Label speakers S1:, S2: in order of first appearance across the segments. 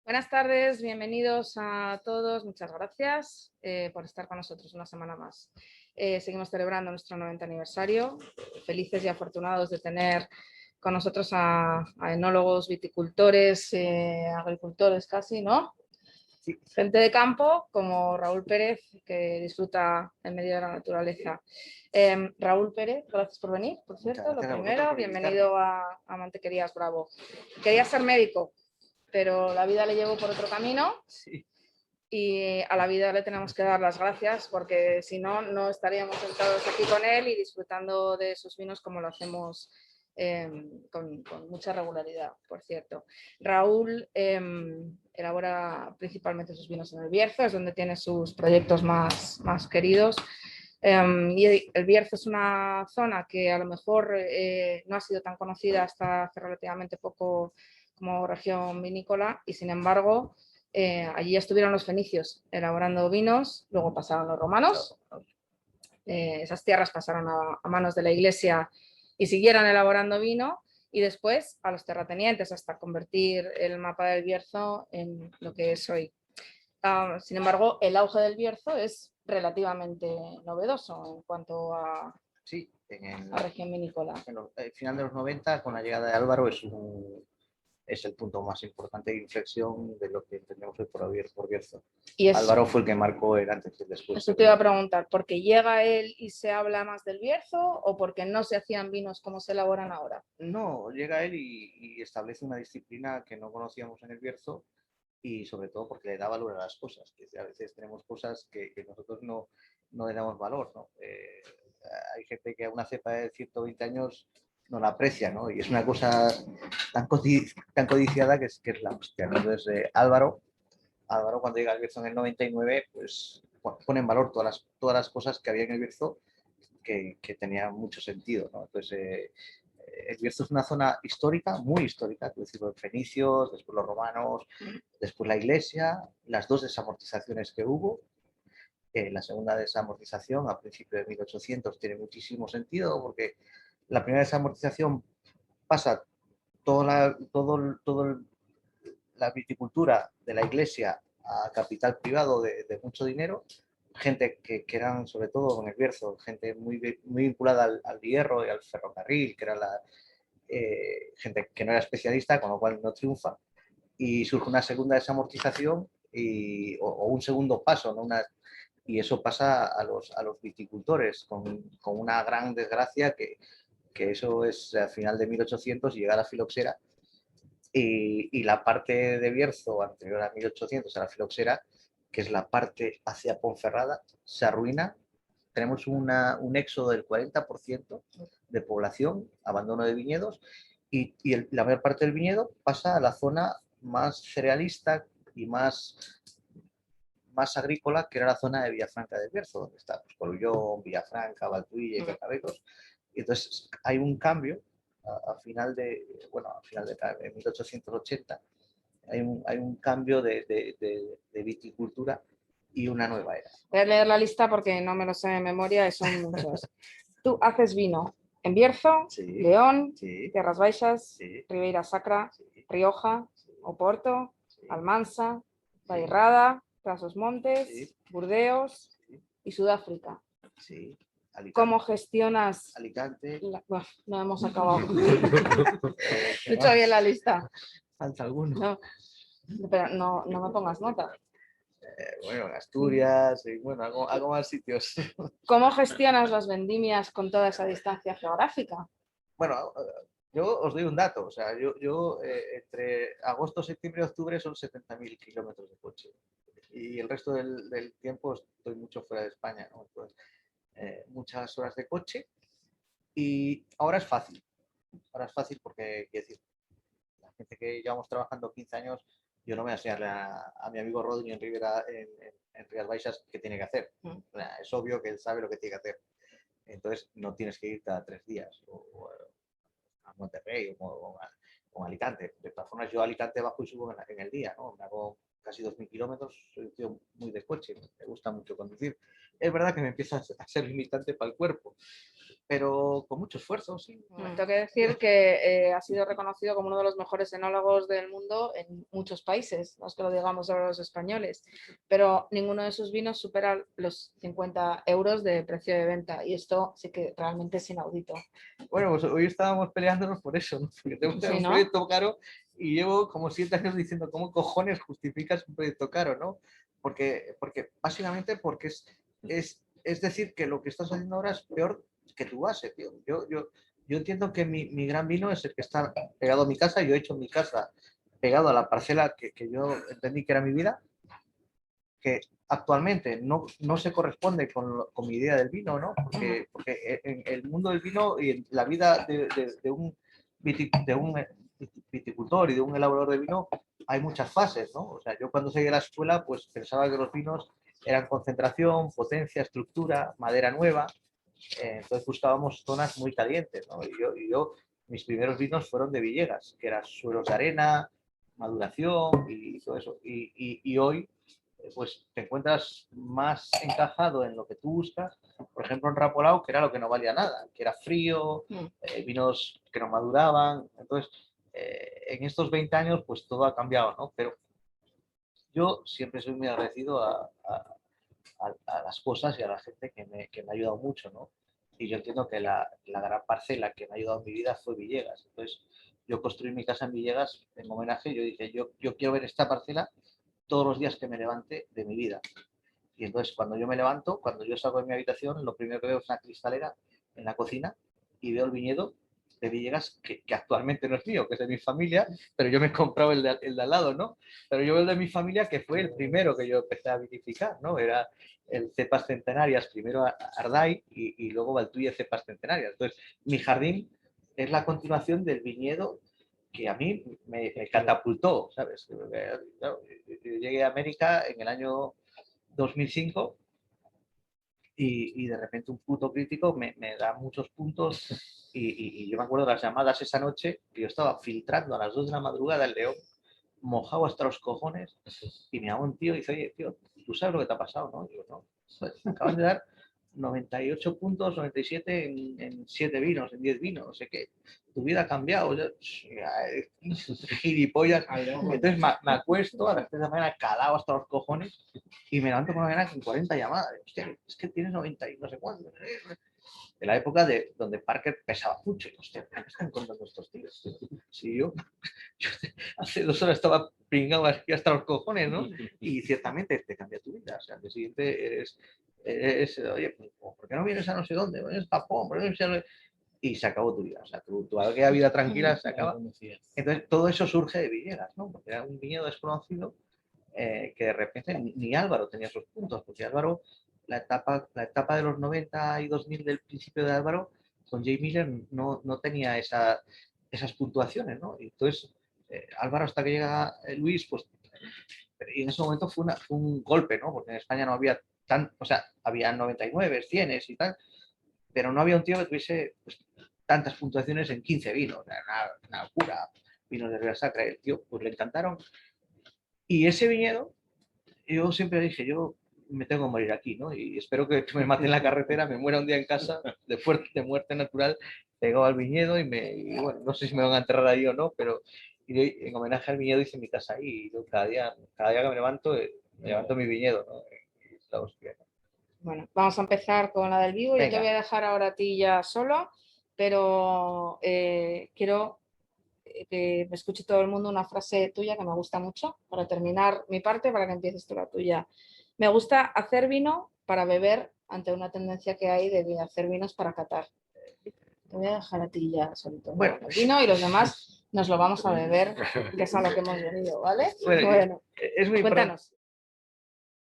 S1: Buenas tardes, bienvenidos a todos. Muchas gracias por estar con nosotros una semana más. Seguimos celebrando nuestro 90 aniversario. Felices y afortunados de tener con nosotros a enólogos, viticultores, agricultores casi, ¿no?
S2: Sí.
S1: Gente de campo como Raúl Pérez, que disfruta en medio de la naturaleza. Raúl Pérez, gracias por venir, por cierto. Lo primero, bienvenido a Mantequerías Bravo. Quería ser médico, pero la vida le llevó por otro camino.
S2: Sí.
S1: Y a la vida le tenemos que dar las gracias porque si no, no estaríamos sentados aquí con él y disfrutando de sus vinos como lo hacemos con mucha regularidad, por cierto. Raúl elabora principalmente sus vinos en el Bierzo, es donde tiene sus proyectos más queridos. Y el Bierzo es una zona que a lo mejor no ha sido tan conocida hasta hace relativamente poco como región vinícola y sin embargo allí estuvieron los fenicios elaborando vinos, luego pasaron los romanos, esas tierras pasaron a manos de la iglesia y siguieron elaborando vino y después a los terratenientes hasta convertir el mapa del Bierzo en lo que es hoy. Sin embargo, el auge del Bierzo es relativamente novedoso en cuanto a,
S2: sí,
S1: a región vinícola.
S2: En el final de los 90, con la llegada de Álvaro, es el punto más importante de inflexión de lo que entendemos hoy por Bierzo. Álvaro fue el que marcó el antes y el después.
S1: Eso te iba a preguntar, ¿porque llega él y se habla más del Bierzo o porque no se hacían vinos como se elaboran ahora?
S2: No, llega él y establece una disciplina que no conocíamos en el Bierzo y sobre todo porque le da valor a las cosas, que a veces tenemos cosas que nosotros no le damos valor, ¿no? Hay gente que a una cepa de 120 años no la aprecia, ¿no? Y es una cosa tan codiciada que es la hostia, ¿no? Entonces, Álvaro, cuando llega al Bierzo en el 99, pues pone en valor todas las cosas que había en el Bierzo que tenían mucho sentido, ¿no? Entonces, el Bierzo es una zona histórica, muy histórica, es decir, los fenicios, después los romanos, después la iglesia, las dos desamortizaciones que hubo. La segunda desamortización a principios de 1800 tiene muchísimo sentido porque la primera desamortización pasa toda la viticultura de la iglesia a capital privado de mucho dinero, gente que eran sobre todo con el Bierzo, gente muy vinculada al hierro y al ferrocarril, que era gente que no era especialista, con lo cual no triunfa, y surge una segunda desamortización o un segundo paso, ¿no? Y eso pasa a los viticultores con una gran desgracia que eso es al final de 1800 y llega a la filoxera y la parte de Bierzo anterior a 1800 a la filoxera, que es la parte hacia Ponferrada, se arruina. Tenemos un éxodo del 40% de población, abandono de viñedos la mayor parte del viñedo pasa a la zona más cerealista y más agrícola, que era la zona de Villafranca del Bierzo, donde está pues, Corullón, Villafranca, Valtuilla y Cacabecos. Y entonces hay un cambio a final de 1880, hay un cambio de viticultura y una nueva era.
S1: Voy a leer la lista porque no me lo sé de memoria y son muchos. Tú haces vino en Bierzo,
S2: Sí,
S1: León,
S2: sí,
S1: Tierras Baixas,
S2: sí,
S1: Ribeira Sacra,
S2: sí,
S1: Rioja,
S2: sí,
S1: Oporto,
S2: sí,
S1: Almansa,
S2: sí,
S1: Bairrada, Trás-os-Montes,
S2: sí,
S1: Burdeos
S2: sí,
S1: y Sudáfrica.
S2: sí. Alicante.
S1: ¿Cómo gestionas?
S2: Alicante.
S1: Bueno, no hemos acabado. He hecho bien la lista.
S2: Falta alguno.
S1: No, pero no me pongas nota.
S2: Bueno, Asturias, y bueno, hago más sitios.
S1: ¿Cómo gestionas las vendimias con toda esa distancia geográfica?
S2: Bueno, yo os doy un dato. O sea, yo entre agosto, septiembre y octubre son 70.000 kilómetros de coche. Y el resto del tiempo estoy mucho fuera de España, ¿no? Entonces, muchas horas de coche. Y ahora es fácil. Ahora es fácil porque, quiero decir, la gente que llevamos trabajando 15 años, yo no me voy a enseñarle a mi amigo Rodney en Rivera, en Rías Baixas, qué tiene que hacer. Es obvio que él sabe lo que tiene que hacer. Entonces, no tienes que ir cada 3 días o a Monterrey o a Alicante. De todas formas, yo a Alicante bajo y subo en el día, ¿no? Me hago casi 2000 kilómetros, soy un tío muy de coche, me gusta mucho conducir. Es verdad que me empieza a ser limitante para el cuerpo, pero con mucho esfuerzo, sí.
S1: Tengo que decir que ha sido reconocido como uno de los mejores enólogos del mundo en muchos países, no es que lo digamos ahora los españoles, pero ninguno de sus vinos supera los 50 euros de precio de venta y esto sí que realmente es inaudito.
S2: Bueno, pues hoy estábamos peleándonos por eso, ¿no? Porque tengo
S1: Sí,
S2: un
S1: ¿no?
S2: proyecto caro y llevo como 7 años diciendo cómo cojones justificas un proyecto caro, ¿no? Porque básicamente porque es decir que lo que estás haciendo ahora es peor que tu base, tío. Yo entiendo que mi gran vino es el que está pegado a mi casa. Yo he hecho mi casa pegado a la parcela que yo entendí que era mi vida, que actualmente no se corresponde con mi idea del vino, ¿no? Porque en el mundo del vino y en la vida de un viticultor y de un elaborador de vino hay muchas fases, ¿no? O sea, yo cuando salí de la escuela pues pensaba que los vinos eran concentración, potencia, estructura, madera nueva, entonces buscábamos zonas muy calientes, ¿no? Mis primeros vinos fueron de Villegas, que eran suelos de arena, maduración y todo eso. Y hoy, pues te encuentras más encajado en lo que tú buscas. Por ejemplo, en Rapolao, que era lo que no valía nada, que era frío, vinos que no maduraban. Entonces, en estos 20 años, pues todo ha cambiado, ¿no? Pero yo siempre soy muy agradecido a las cosas y a la gente que me ha ayudado mucho, ¿no? Y yo entiendo que la gran parcela que me ha ayudado en mi vida fue Villegas. Entonces, yo construí mi casa en Villegas en homenaje. Yo dije, yo quiero ver esta parcela todos los días que me levante de mi vida. Y entonces, cuando yo me levanto, cuando yo salgo de mi habitación, lo primero que veo es una cristalera en la cocina y veo el viñedo de Villegas, que actualmente no es mío, que es de mi familia, pero yo me he comprado el de al lado, ¿no? Pero yo veo el de mi familia, que fue el primero que yo empecé a vinificar, ¿no? Era el cepas centenarias, primero Ardai y luego Valtuye cepas centenarias. Entonces, mi jardín es la continuación del viñedo que a mí me catapultó, ¿sabes? Yo llegué a América en el año 2005 y de repente un puto crítico me da muchos puntos y yo me acuerdo de las llamadas esa noche que yo estaba filtrando a las 2 de la madrugada el León, mojado hasta los cojones y me llama un tío y dice, oye, tío, ¿tú sabes lo que te ha pasado, no? Y digo, no, me acaban de dar 98 puntos, 97 en 7 vinos, en 10 vinos, no sé qué. Tu vida ha cambiado. Yo, gilipollas. Entonces me acuesto a las 3 de la mañana calado hasta los cojones y me levanto por la mañana con 40 llamadas. Hostia, es que tienes 90 y no sé cuánto. De la época donde Parker pesaba mucho. Y, hostia, ¿qué me están contando estos tíos? Si yo hace 2 horas estaba pringado aquí hasta los cojones, ¿no? Y ciertamente te cambia tu vida. O sea, al día siguiente oye, ¿por qué no vienes a no sé dónde? ¿Vienes a Japón? ¿Por qué no vienes a... Y se acabó tu vida. O sea, tu aquella vida tranquila se acaba. Entonces, todo eso surge de Villegas, ¿no? Porque era un viñedo desconocido que de repente ni Álvaro tenía esos puntos, porque Álvaro, la etapa de los 90 y 2000 del principio de Álvaro, con Jay Miller no tenía esas puntuaciones, ¿no? Y entonces, Álvaro hasta que llega Luis, pues, y en ese momento fue un golpe, ¿no? Porque en España no había o sea, había 99, 100 y tal, pero no había un tío que tuviese pues, tantas puntuaciones en 15 vinos, una locura, vinos de Ribera Sacra, el tío, pues le encantaron. Y ese viñedo, yo siempre dije, yo me tengo que morir aquí, ¿no? Y espero que me mate en la carretera, me muera un día en casa de muerte natural, pegado al viñedo y bueno, no sé si me van a enterrar ahí o no, pero en homenaje al viñedo hice mi casa ahí y yo cada día que me levanto mi viñedo, ¿no?
S1: Bueno, vamos a empezar con la del vivo. Yo te voy a dejar ahora a ti ya solo, pero quiero que me escuche todo el mundo una frase tuya que me gusta mucho para terminar mi parte, para que empieces tú la tuya. Me gusta hacer vino para beber ante una tendencia que hay de hacer vinos para catar. Te voy a dejar a ti ya solito. Bueno, el vino y los demás nos lo vamos a beber, que es a lo que hemos venido, ¿vale?
S2: Bueno, es muy
S1: cuéntanos.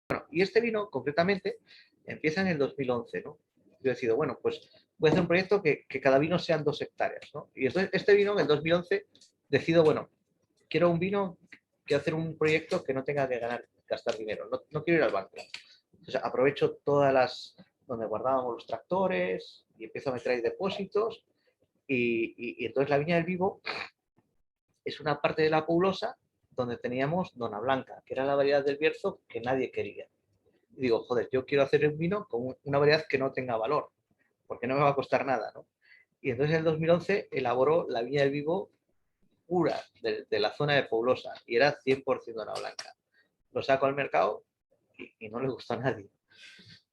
S2: Bueno, y este vino, concretamente, empieza en el 2011, ¿no? Yo he decidido, bueno, pues voy a hacer un proyecto que cada vino sean 2 hectáreas, ¿no? Y entonces este vino, en el 2011, decido, bueno, quiero un vino, quiero hacer un proyecto que no tenga que gastar dinero, no quiero ir al banco. Entonces aprovecho donde guardábamos los tractores y empiezo a meter ahí depósitos y entonces la Viña del Vivo es una parte de la Paulosa donde teníamos Dona Blanca, que era la variedad del Bierzo que nadie quería. Y digo, joder, yo quiero hacer un vino con una variedad que no tenga valor, porque no me va a costar nada, ¿no? Y entonces en el 2011 elaboró la Viña del Vivo pura de la zona de Poblosa y era 100% Dona Blanca. Lo saco al mercado y no le gustó a nadie.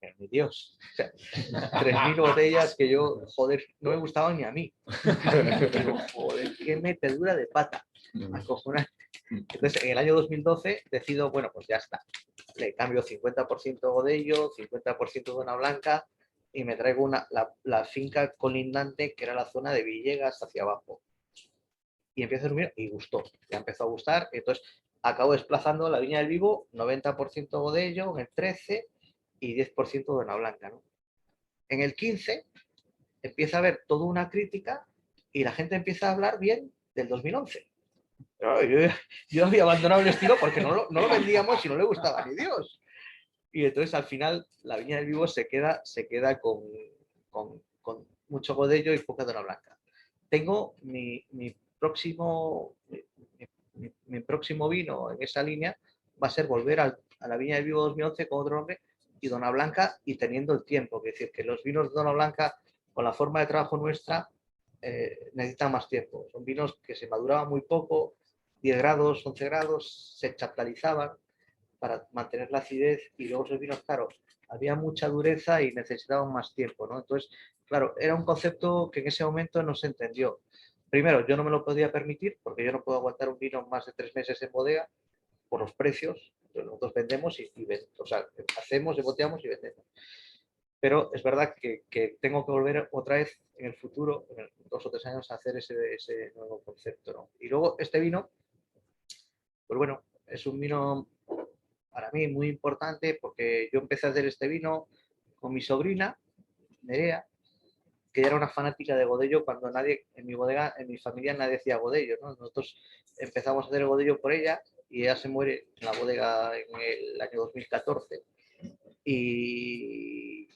S2: Pero, mi Dios, o sea, 3.000 botellas que yo, joder, no me gustaban ni a mí. Digo, joder, qué metedura de pata. Acojonante. Entonces, en el año 2012 decido, bueno, pues ya está. Le cambio 50% Godello, 50% Dona Blanca y me traigo la finca colindante que era la zona de Villegas hacia abajo. Y empiezo a dormir y gustó. Ya empezó a gustar. Entonces, acabo desplazando la Viña del Vivo, 90% Godello, en el 13 y 10% Dona Blanca, ¿no? En el 15 empieza a haber toda una crítica y la gente empieza a hablar bien del 2011. Pero yo había abandonado el estilo porque no lo vendíamos y no le gustaba ni Dios. Y entonces al final la Viña del Vivo se queda con mucho Godello y poca Dona Blanca. Tengo mi próximo vino en esa línea va a ser volver a la Viña del Vivo 2011 con otro nombre y Dona Blanca y teniendo el tiempo. Es decir, que los vinos de Dona Blanca, con la forma de trabajo nuestra, necesitan más tiempo. Son vinos que se maduraban muy poco, 10 grados, 11 grados, se chaptalizaban para mantener la acidez y luego esos vinos, claro, había mucha dureza y necesitaban más tiempo, ¿no? Entonces, claro, era un concepto que en ese momento no se entendió. Primero, yo no me lo podía permitir porque yo no puedo aguantar un vino más de 3 meses en bodega por los precios. Nosotros vendemos o sea, hacemos, boteamos y vendemos. Pero es verdad que tengo que volver otra vez en el futuro, en 2 o 3 años, a hacer ese nuevo concepto, ¿no? Y luego este vino, pues bueno, es un vino para mí muy importante porque yo empecé a hacer este vino con mi sobrina, Nerea, que era una fanática de Godello cuando nadie, en mi bodega, en mi familia nadie decía Godello, ¿no? Nosotros empezamos a hacer el Godello por ella y ella se muere en la bodega en el año 2014 y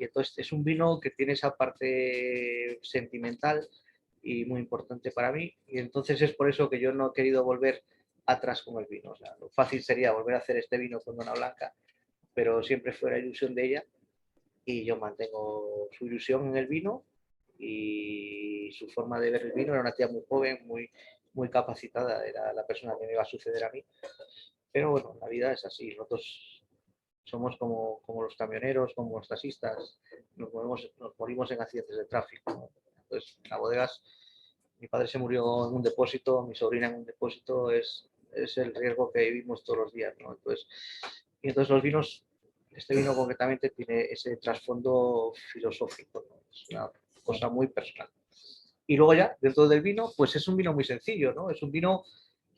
S2: entonces es un vino que tiene esa parte sentimental y muy importante para mí y entonces es por eso que yo no he querido volver atrás con el vino. O sea, lo fácil sería volver a hacer este vino con Dona Blanca, pero siempre fue la ilusión de ella y yo mantengo su ilusión en el vino y su forma de ver el vino. Era una tía muy joven, muy capacitada, era la persona que me iba a suceder a mí. Pero bueno, la vida es así. Nosotros somos como los camioneros, como los taxistas, nos morimos en accidentes de tráfico, ¿no? Entonces, en las bodegas, mi padre se murió en un depósito, mi sobrina en un depósito, es el riesgo que vivimos todos los días, ¿no? Y entonces los vinos, este vino concretamente tiene ese trasfondo filosófico, ¿no? Es una cosa muy personal. Y luego ya, dentro del vino, pues es un vino muy sencillo, ¿no? Es un vino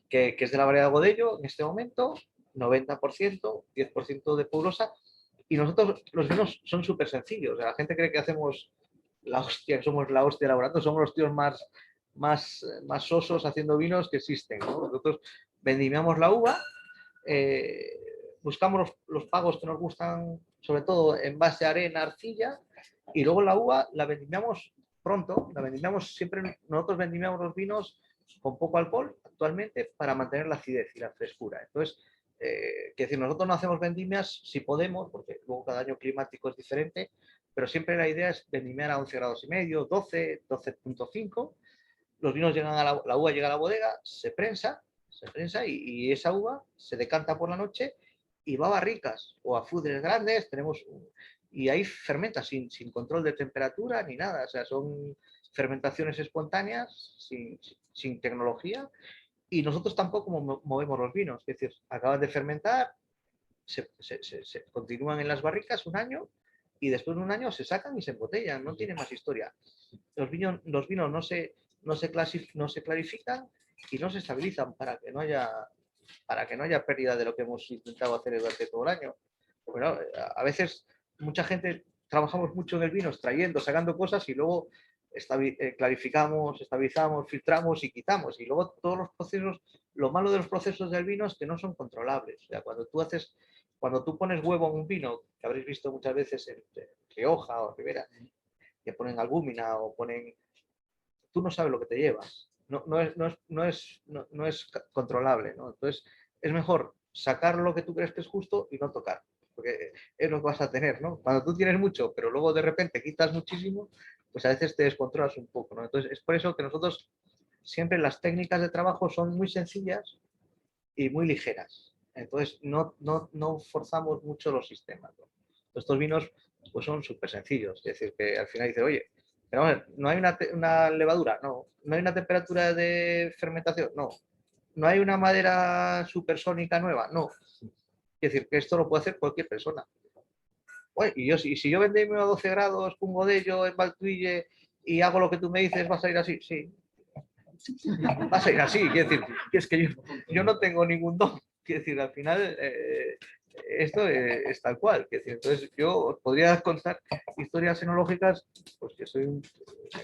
S2: que es de la variedad Godello en este momento, 90%, 10% de Purosa, y nosotros los vinos son súper sencillos. O sea, la gente cree que hacemos la hostia, que somos la hostia elaborando, somos los tíos más sosos haciendo vinos que existen, ¿no? Nosotros vendimiamos la uva, buscamos los pagos que nos gustan, sobre todo en base a arena, arcilla, y luego la uva la vendimiamos pronto, la vendimiamos siempre, nosotros vendimiamos los vinos con poco alcohol actualmente para mantener la acidez y la frescura. Entonces, que decir, nosotros no hacemos vendimias si podemos, porque luego cada año climático es diferente, pero siempre la idea es vendimiar a 11 grados y medio, 12, 12.5. Los vinos llegan a la uva llega a la bodega, se prensa y esa uva se decanta por la noche y va a barricas o a fudres grandes, y ahí fermenta sin control de temperatura ni nada, o sea, son fermentaciones espontáneas, sin tecnología, y nosotros tampoco movemos los vinos, es decir, acaban de fermentar, se continúan en las barricas un año y después de un año se sacan y se embotellan, no tiene más historia. Los vinos no se clarifican y no se estabilizan para que no haya pérdida de lo que hemos intentado hacer durante todo el año. Bueno, a veces mucha gente trabajamos mucho en el vino, extrayendo, sacando cosas y luego clarificamos, estabilizamos, filtramos y quitamos. Y luego todos los procesos, lo malo de los procesos del vino es que no son controlables. O sea, cuando tú pones huevo en un vino, que habréis visto muchas veces en Rioja o Ribera, que ponen albúmina o ponen... Tú no sabes lo que te llevas. no es controlable, ¿no? Entonces, es mejor sacar lo que tú crees que es justo y no tocar, porque es lo que vas a tener, ¿no? Cuando tú tienes mucho, pero luego de repente quitas muchísimo, pues a veces te descontrolas un poco, ¿no? Entonces, es por eso que nosotros siempre las técnicas de trabajo son muy sencillas y muy ligeras. Entonces, no forzamos mucho los sistemas, ¿no? Estos vinos pues son súper sencillos. Es decir, que al final dice, oye, pero vamos a ver, no hay una levadura, no. No hay una temperatura de fermentación, no. No hay una madera supersónica nueva, no. Es decir, que esto lo puede hacer cualquier persona. Oye, y si yo vendéme a 12 grados un godello en Valtuille y hago lo que tú me dices, ¿vas a ir así? Sí, vas a ir así. Quiero decir, que es que yo no tengo ningún don. Quiero decir, al final esto es tal cual. Quiero decir, entonces yo os podría contar historias enológicas, pues que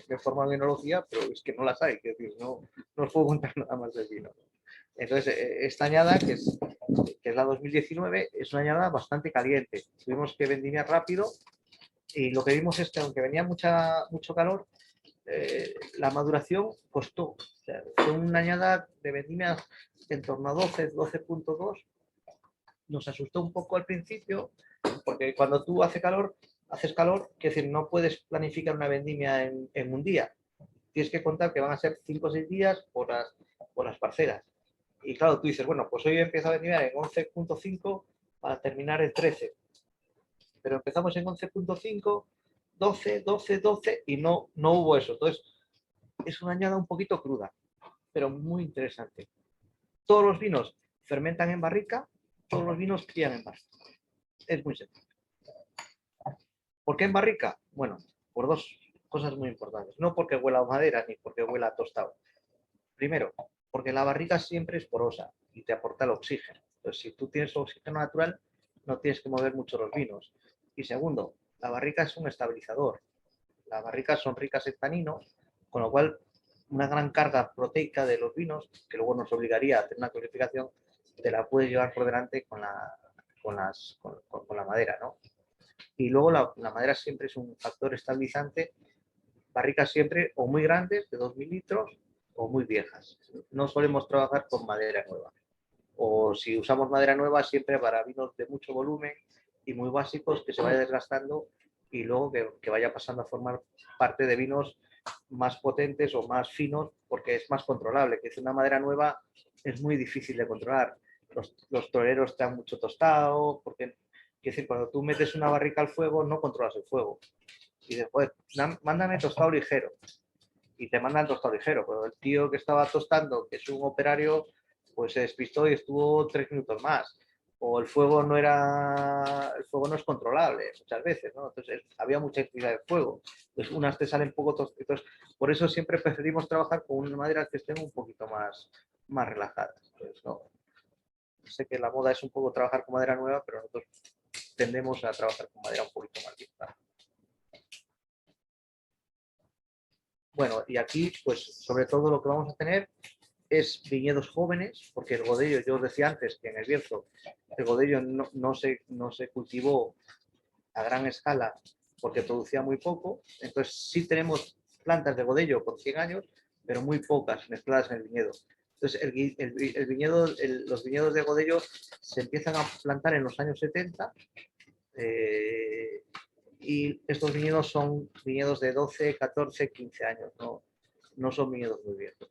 S2: me formo en enología, pero es que no las hay. Quiero decir, no os puedo contar nada más del vino. Entonces, esta añada, que es la 2019, es una añada bastante caliente. Tuvimos que vendimiar rápido y lo que vimos es que aunque venía mucho calor, la maduración costó. O sea, fue una añada de vendimia en torno a 12.2. Nos asustó un poco al principio, porque cuando tú haces calor, que decir, no puedes planificar una vendimia en un día. Tienes que contar que van a ser 5 o 6 días por las parcelas. Y claro, tú dices, bueno, pues hoy empiezo a vendimiar en 11.5 para terminar el 13. Pero empezamos en 11.5, 12 y no hubo eso. Entonces, es una añada un poquito cruda, pero muy interesante. Todos los vinos fermentan en barrica, todos los vinos crían en barrica. Es muy sencillo. ¿Por qué en barrica? Bueno, por dos cosas muy importantes. No porque huela a madera ni porque huela a tostado. Primero, porque la barrica siempre es porosa y te aporta el oxígeno. Entonces, si tú tienes oxígeno natural, no tienes que mover mucho los vinos. Y segundo, la barrica es un estabilizador. Las barricas son ricas en taninos, con lo cual una gran carga proteica de los vinos, que luego nos obligaría a hacer una clasificación, te la puedes llevar por delante con la madera, ¿no? Y luego la madera siempre es un factor estabilizante, barricas siempre o muy grandes, de 2.000 litros, o muy viejas. No solemos trabajar con madera nueva. O si usamos madera nueva, siempre para vinos de mucho volumen y muy básicos, que se vaya desgastando y luego que vaya pasando a formar parte de vinos más potentes o más finos, porque es más controlable. Que es una madera nueva es muy difícil de controlar. Los toreros te dan mucho tostado, porque quiero decir, cuando tú metes una barrica al fuego, no controlas el fuego. Y después, mándame tostado ligero. Y te mandan tostado ligero, pero el tío que estaba tostando, que es un operario, pues se despistó y estuvo 3 minutos más. O el fuego no es controlable muchas veces, ¿no? Entonces había mucha actividad de fuego. Entonces unas te salen poco tostadas. Por eso siempre preferimos trabajar con unas maderas que estén un poquito más relajadas. Entonces, no, sé que la moda es un poco trabajar con madera nueva, pero nosotros tendemos a trabajar con madera un poquito más vieja. Bueno, y aquí, pues sobre todo lo que vamos a tener es viñedos jóvenes, porque el godello, yo os decía antes que en el Bierzo el godello no se cultivó a gran escala porque producía muy poco, entonces sí tenemos plantas de godello con 100 años, pero muy pocas mezcladas en el viñedo. Entonces los viñedos de godello se empiezan a plantar en los años 70 y estos viñedos son viñedos de 12, 14, 15 años, no son viñedos muy viejos.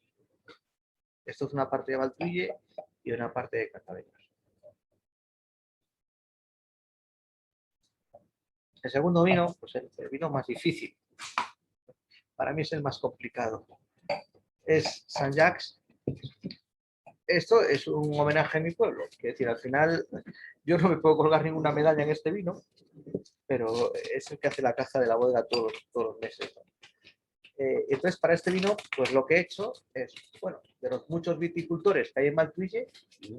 S2: Esto es una parte de Valtuille y una parte de Cantabeños. El segundo vino, pues el vino más difícil. Para mí es el más complicado. Es Saint-Jacques. Esto es un homenaje a mi pueblo. Es decir, al final yo no me puedo colgar ninguna medalla en este vino, pero es el que hace la caja de la bodega todos los meses. Entonces, para este vino, pues lo que he hecho es, bueno, de los muchos viticultores que hay en Valtuille,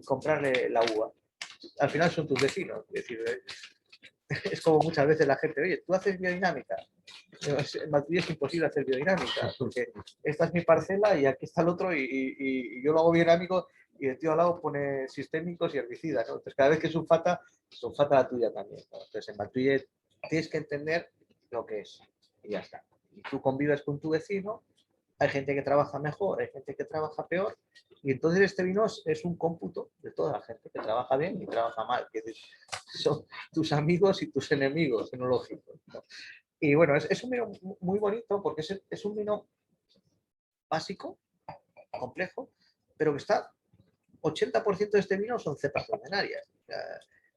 S2: comprarle la uva. Al final son tus vecinos. Es decir, es como muchas veces la gente, oye, ¿tú haces biodinámica? En Valtuille es imposible hacer biodinámica, porque esta es mi parcela y aquí está el otro y yo lo hago biodinámico y el tío al lado pone sistémicos y herbicidas, ¿no? Entonces, cada vez que es sulfata la tuya también, ¿no? Entonces, en Valtuille tienes que entender lo que es y ya está. Y tú convives con tu vecino hay gente que trabaja mejor, hay gente que trabaja peor, y entonces este vino es un cómputo de toda la gente que trabaja bien y trabaja mal, que son tus amigos y tus enemigos enológicos, ¿no? Y bueno, es un vino muy bonito porque es un vino básico, complejo, pero que está, 80% de este vino son cepas centenarias.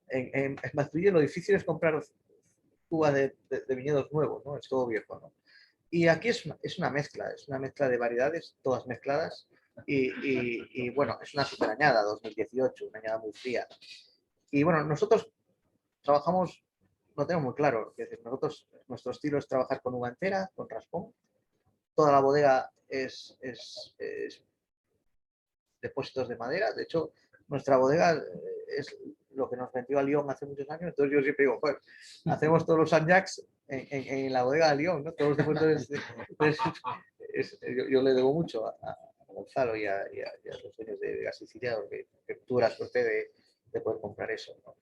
S2: En Matrulle lo difícil es comprar uvas de viñedos nuevos, ¿no? Es todo viejo, ¿no? Y aquí es una mezcla de variedades, todas mezcladas, y bueno, es una super añada, 2018, una añada muy fría. Y bueno, nosotros trabajamos, lo tengo muy claro, es decir, nuestro estilo es trabajar con uva entera, con raspón, toda la bodega es depósitos de madera, de hecho, nuestra bodega es lo que nos vendió a Lyon hace muchos años, entonces yo siempre digo, pues, hacemos todos los Saint-Jacques en la bodega de Lyon, ¿no? Todos los depósitos yo le debo mucho a Gonzalo y a los dueños de Gas Siciliano, que tuve la suerte de poder comprar eso, ¿no?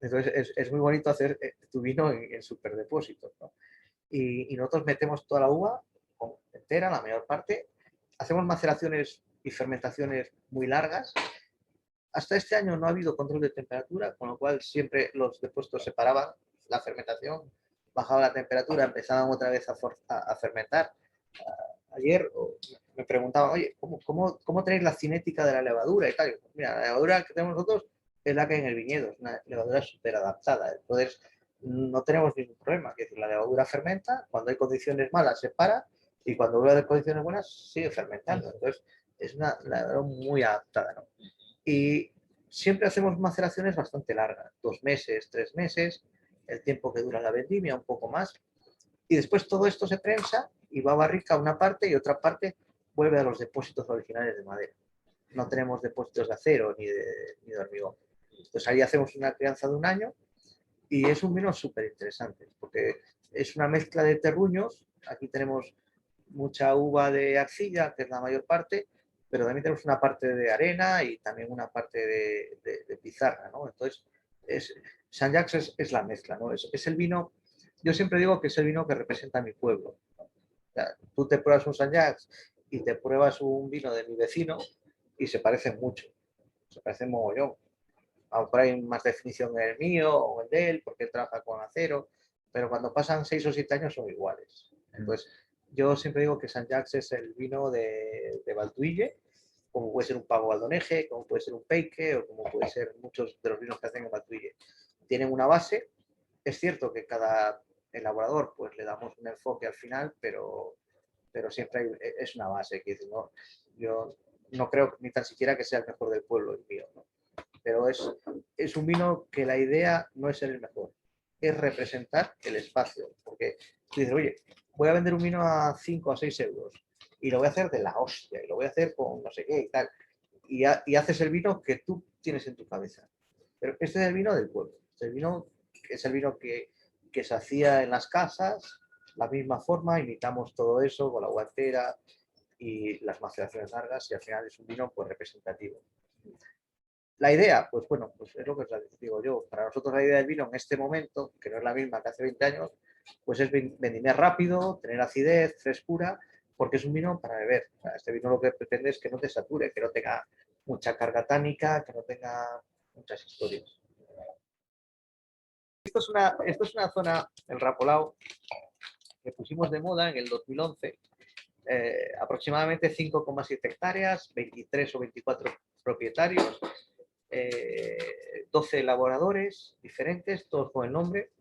S2: Entonces es muy bonito hacer tu vino en superdepósitos, ¿no? Y nosotros metemos toda la uva entera, la mayor parte, hacemos maceraciones y fermentaciones muy largas. Hasta este año no ha habido control de temperatura, con lo cual siempre los depósitos se paraban la fermentación, bajaba la temperatura, empezaban otra vez a fermentar. Ayer me preguntaban, oye, ¿cómo tenéis la cinética de la levadura y tal? Mira, la levadura que tenemos nosotros es la que hay en el viñedo, es una levadura súper adaptada. Entonces, no tenemos ningún problema. Es decir, la levadura fermenta, cuando hay condiciones malas se para y cuando vuelve a haber condiciones buenas sigue fermentando. Entonces, es una levadura muy adaptada, ¿no? Y siempre hacemos maceraciones bastante largas, 2 meses, 3 meses, el tiempo que dura la vendimia, un poco más. Y después todo esto se prensa y va a barrica una parte y otra parte vuelve a los depósitos originales de madera. No tenemos depósitos de acero ni de hormigón. Entonces ahí hacemos una crianza de un año y es un vino súper interesante porque es una mezcla de terruños. Aquí tenemos mucha uva de arcilla, que es la mayor parte, pero también tenemos una parte de arena y también una parte de pizarra, ¿no? Entonces, Saint-Jacques es la mezcla, ¿no? Es el vino, yo siempre digo que es el vino que representa a mi pueblo, ¿no? O sea, tú te pruebas un Saint-Jacques y te pruebas un vino de mi vecino y se parecen mucho, se parecen mogollón. A lo mejor hay más definición en el mío o en el de él, porque él trabaja con acero, pero cuando pasan 6 o 7 años son iguales. Entonces, yo siempre digo que Saint-Jacques es el vino de Valtuille, como puede ser un Pago Valdoneje, como puede ser un Peike, o como puede ser muchos de los vinos que hacen en Valtuille. Tienen una base, es cierto que cada elaborador pues le damos un enfoque al final, pero siempre es una base, que ¿no? Yo no creo ni tan siquiera que sea el mejor del pueblo el mío, ¿no? Pero es un vino que la idea no es ser el mejor, es representar el espacio. Porque tú dices, oye, voy a vender un vino a 5 a 6 euros y lo voy a hacer de la hostia y lo voy a hacer con no sé qué y tal. Y haces el vino que tú tienes en tu cabeza. Pero este es el vino del pueblo. Es el vino que se hacía en las casas, la misma forma, imitamos todo eso con la guantera y las maceraciones largas y al final es un vino pues representativo. La idea, pues bueno, pues es lo que os digo yo. Para nosotros la idea del vino en este momento, que no es la misma que hace 20 años, pues es vendimiar rápido, tener acidez, frescura, porque es un vino para beber. O sea, este vino lo que pretende es que no te sature, que no tenga mucha carga tánica, que no tenga muchas historias. Esto es una zona, el Rapolao, que pusimos de moda en el 2011, aproximadamente 5,7 hectáreas, 23 o 24 propietarios, 12 elaboradores diferentes, todos con el nombre.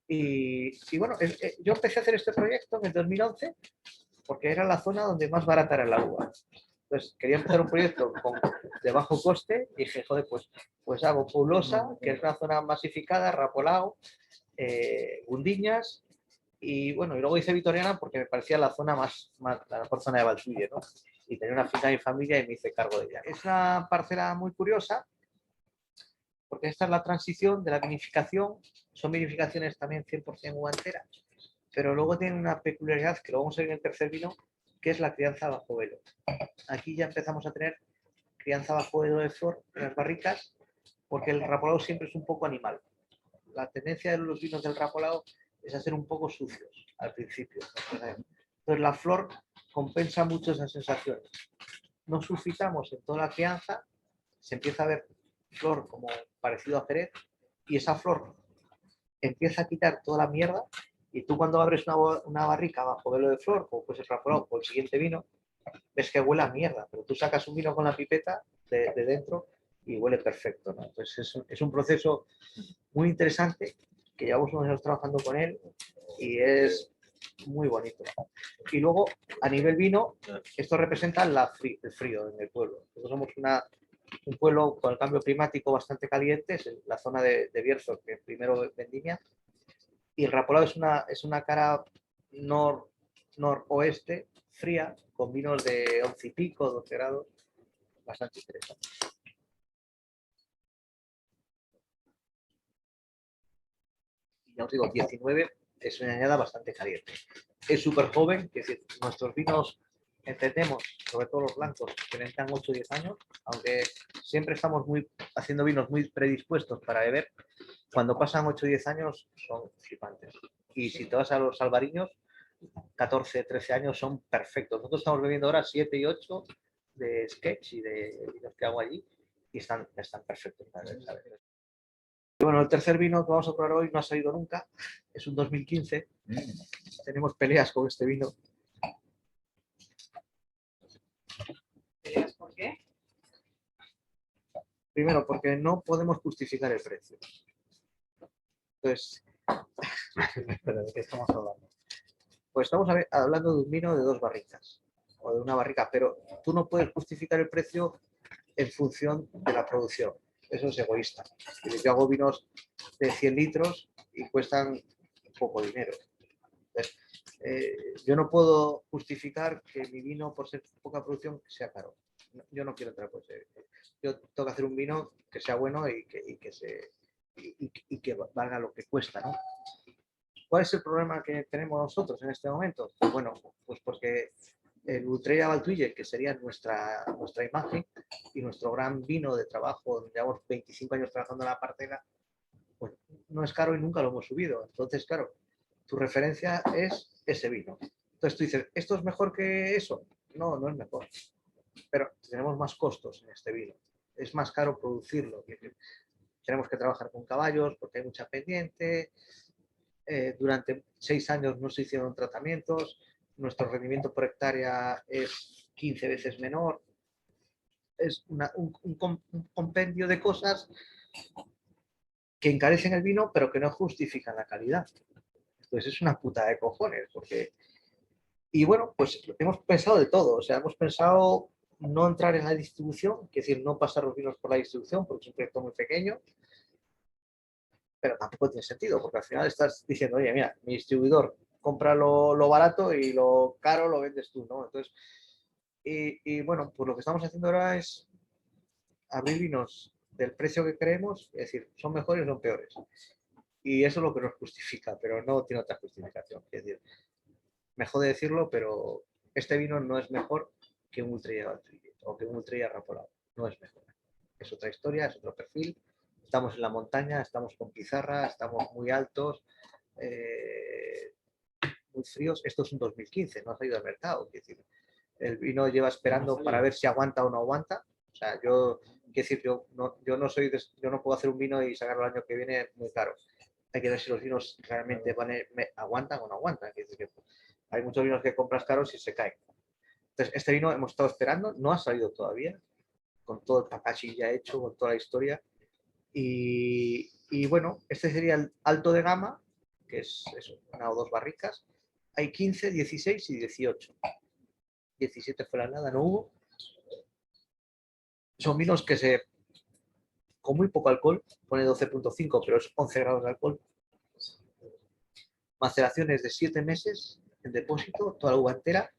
S2: Y bueno, yo empecé a hacer este proyecto en el 2011 porque era la zona donde más barata era la uva. Entonces quería empezar un proyecto de bajo coste y dije, joder, pues hago Poulosa, que es una zona masificada, Rapolao, Gundiñas, y bueno, y luego hice Vitoriana porque me parecía la zona la mejor zona de Valtuille, ¿no? Y tenía una finca de mi familia y me hice cargo de ella. Es una parcela muy curiosa porque esta es la transición de la vinificación, son vinificaciones también 100% uva entera, pero luego tienen una peculiaridad que lo vamos a ver en el tercer vino, que es la crianza bajo velo. Aquí ya empezamos a tener crianza bajo velo de flor en las barricas, porque el Rapolao siempre es un poco animal. La tendencia de los vinos del Rapolao es a ser un poco sucios al principio. Entonces la flor compensa mucho esas sensaciones. No sulfitamos en toda la crianza, se empieza a ver flor como parecido a Jerez y esa flor empieza a quitar toda la mierda y tú cuando abres una barrica bajo velo de flor, como pues el Rapolao o el siguiente vino, ves que huele a mierda, pero tú sacas un vino con la pipeta de dentro y huele perfecto, ¿no? Entonces es un proceso muy interesante que llevamos unos años trabajando con él y es muy bonito. Y luego, a nivel vino, esto representa el frío en el pueblo. Nosotros somos un pueblo con el cambio climático bastante caliente, es la zona de Bierzo, que primero vendimia, y el Rapolao es una cara noroeste, fría, con vinos de 11 y pico, 12 grados, bastante interesante. Ya os digo, 19 es una añada bastante caliente. Es súper joven, es decir, nuestros vinos entendemos, sobre todo los blancos, que necesitan 8 o 10 años, aunque siempre estamos haciendo vinos muy predispuestos para beber, cuando pasan 8 o 10 años son flipantes. Y si te vas a los albariños, 14, 13 años son perfectos. Nosotros estamos bebiendo ahora 7 y 8 de sketch y de vinos que hago allí y están perfectos. Y bueno, el tercer vino que vamos a probar hoy no ha salido nunca, es un 2015. Tenemos peleas con este vino.
S1: ¿Peleas por qué?
S2: Primero, porque no podemos justificar el precio. Entonces, ¿pero de qué estamos hablando? Pues estamos hablando de un vino de 2 barricas, o de una barrica, pero tú no puedes justificar el precio en función de la producción. Eso es egoísta. Yo hago vinos de 100 litros y cuestan poco dinero. Entonces, yo no puedo justificar que mi vino, por ser poca producción, sea caro. Yo no quiero otra cosa. Yo tengo que hacer un vino que sea bueno y que valga lo que cuesta, ¿no? ¿Cuál es el problema que tenemos nosotros en este momento? Pues bueno, pues porque el Ultrella Valtuille, que sería nuestra imagen y nuestro gran vino de trabajo, donde llevamos 25 años trabajando en la parcela, pues no es caro y nunca lo hemos subido. Entonces, claro, tu referencia es ese vino. Entonces tú dices, ¿esto es mejor que eso? No, no es mejor. Pero tenemos más costos en este vino. Es más caro producirlo. Tenemos que trabajar con caballos porque hay mucha pendiente. Durante 6 años no se hicieron tratamientos. Nuestro rendimiento por hectárea es 15 veces menor. Es un compendio de cosas que encarecen el vino, pero que no justifican la calidad. Entonces es una puta de cojones, porque... Y bueno, pues hemos pensado de todo, o sea, hemos pensado no entrar en la distribución, es decir, no pasar los vinos por la distribución, porque es un proyecto muy pequeño, pero tampoco tiene sentido, porque al final estás diciendo, oye, mira, mi distribuidor compra lo barato y lo caro lo vendes tú, ¿no? Entonces, y bueno, pues lo que estamos haciendo ahora es abrir vinos del precio que creemos, es decir, son mejores o son peores. Y eso es lo que nos justifica, pero no tiene otra justificación. Es decir, me jode decirlo, pero este vino no es mejor que un Ultrella Valtuille o que un Ultrella Rapolao. No es mejor. Es otra historia, es otro perfil. Estamos en la montaña, estamos con pizarra, estamos muy altos, muy fríos. Esto es un 2015, no ha salido al mercado. Es decir, el vino lleva esperando para ver si aguanta o no aguanta. O sea, yo no puedo hacer un vino y sacarlo el año que viene muy caro. Hay que ver si los vinos realmente aguantan o no aguantan. Es decir, hay muchos vinos que compras caros y se caen. Entonces, este vino hemos estado esperando, no ha salido todavía, con todo el packaging ya hecho, con toda la historia. Y bueno, este sería el alto de gama, que es eso, 1 o 2 barricas. Hay 15, 16 y 18. 17 fuera nada, no hubo. Son vinos que con muy poco alcohol, pone 12.5, pero es 11 grados de alcohol. Maceraciones de 7 meses en depósito, toda la uva entera.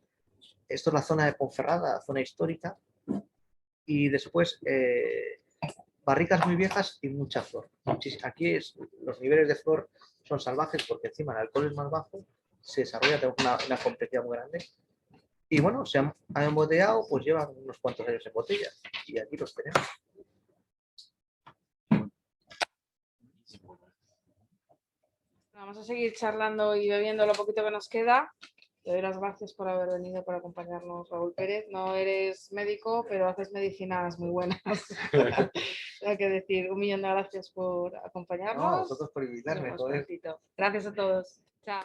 S2: Esto es la zona de Ponferrada, la zona histórica. Y después barricas muy viejas y mucha flor. Aquí los niveles de flor son salvajes porque encima el alcohol es más bajo, se desarrolla, tenemos una complejidad muy grande. Y bueno, se han embotellado, pues llevan unos cuantos años en botella y aquí los tenemos.
S1: Vamos a seguir charlando y bebiendo lo poquito que nos queda Te doy las gracias por haber venido, por acompañarnos, Raúl Pérez. No eres médico, pero haces medicinas muy buenas. Hay que decir, 1.000.000 de gracias por
S2: No, a
S1: acompañarnos.
S2: vosotros por
S1: Nos
S2: invitarme,
S1: vemos
S2: joder.
S1: prontito. Gracias a todos. Chao.